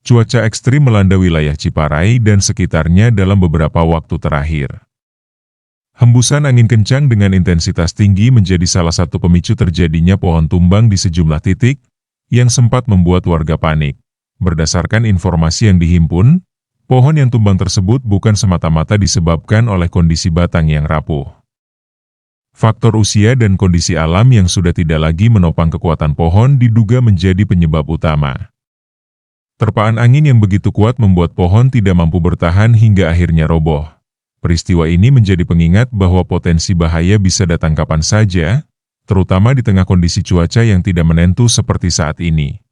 Cuaca ekstrim melanda wilayah Ciparai dan sekitarnya dalam beberapa waktu terakhir. Hembusan angin kencang dengan intensitas tinggi menjadi salah satu pemicu terjadinya pohon tumbang di sejumlah titik, yang sempat membuat warga panik. Berdasarkan informasi yang dihimpun, pohon yang tumbang tersebut bukan semata-mata disebabkan oleh kondisi batang yang rapuh. Faktor usia dan kondisi alam yang sudah tidak lagi menopang kekuatan pohon diduga menjadi penyebab utama. Terpaan angin yang begitu kuat membuat pohon tidak mampu bertahan hingga akhirnya roboh. Peristiwa ini menjadi pengingat bahwa potensi bahaya bisa datang kapan saja, terutama di tengah kondisi cuaca yang tidak menentu seperti saat ini.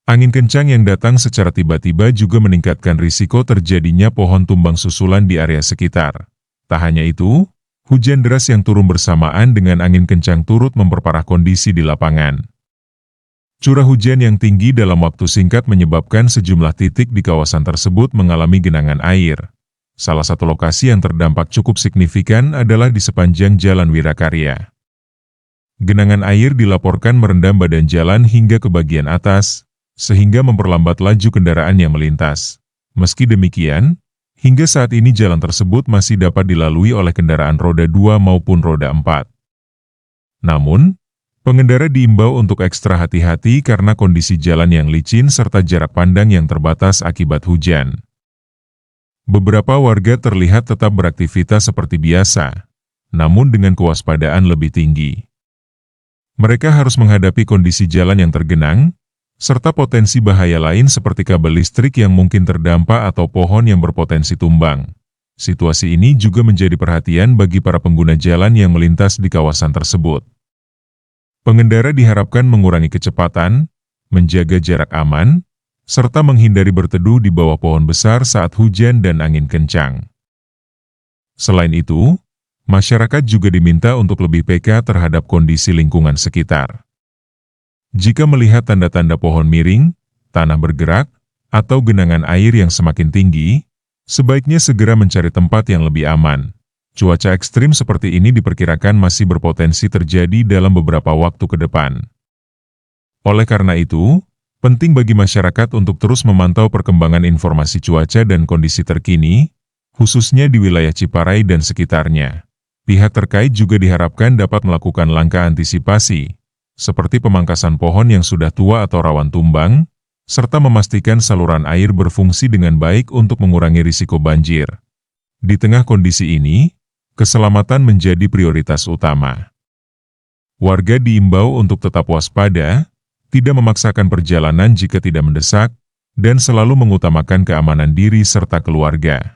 Angin kencang yang datang secara tiba-tiba juga meningkatkan risiko terjadinya pohon tumbang susulan di area sekitar. Tak hanya itu, hujan deras yang turun bersamaan dengan angin kencang turut memperparah kondisi di lapangan. Curah hujan yang tinggi dalam waktu singkat menyebabkan sejumlah titik di kawasan tersebut mengalami genangan air. Salah satu lokasi yang terdampak cukup signifikan adalah di sepanjang Jalan Wirakarya. Genangan air dilaporkan merendam badan jalan hingga ke bagian atas, sehingga memperlambat laju kendaraan yang melintas. Meski demikian, hingga saat ini jalan tersebut masih dapat dilalui oleh kendaraan roda 2 maupun roda 4. Namun, pengendara diimbau untuk ekstra hati-hati karena kondisi jalan yang licin serta jarak pandang yang terbatas akibat hujan. Beberapa warga terlihat tetap beraktivitas seperti biasa, namun dengan kewaspadaan lebih tinggi. Mereka harus menghadapi kondisi jalan yang tergenang, serta potensi bahaya lain seperti kabel listrik yang mungkin terdampak atau pohon yang berpotensi tumbang. Situasi ini juga menjadi perhatian bagi para pengguna jalan yang melintas di kawasan tersebut. Pengendara diharapkan mengurangi kecepatan, menjaga jarak aman, serta menghindari berteduh di bawah pohon besar saat hujan dan angin kencang. Selain itu, masyarakat juga diminta untuk lebih peka terhadap kondisi lingkungan sekitar. Jika melihat tanda-tanda pohon miring, tanah bergerak, atau genangan air yang semakin tinggi, sebaiknya segera mencari tempat yang lebih aman. Cuaca ekstrim seperti ini diperkirakan masih berpotensi terjadi dalam beberapa waktu ke depan. Oleh karena itu, penting bagi masyarakat untuk terus memantau perkembangan informasi cuaca dan kondisi terkini, khususnya di wilayah Ciparai dan sekitarnya. Pihak terkait juga diharapkan dapat melakukan langkah antisipasi, seperti pemangkasan pohon yang sudah tua atau rawan tumbang, serta memastikan saluran air berfungsi dengan baik untuk mengurangi risiko banjir. Di tengah kondisi ini, keselamatan menjadi prioritas utama. Warga diimbau untuk tetap waspada, tidak memaksakan perjalanan jika tidak mendesak, dan selalu mengutamakan keamanan diri serta keluarga.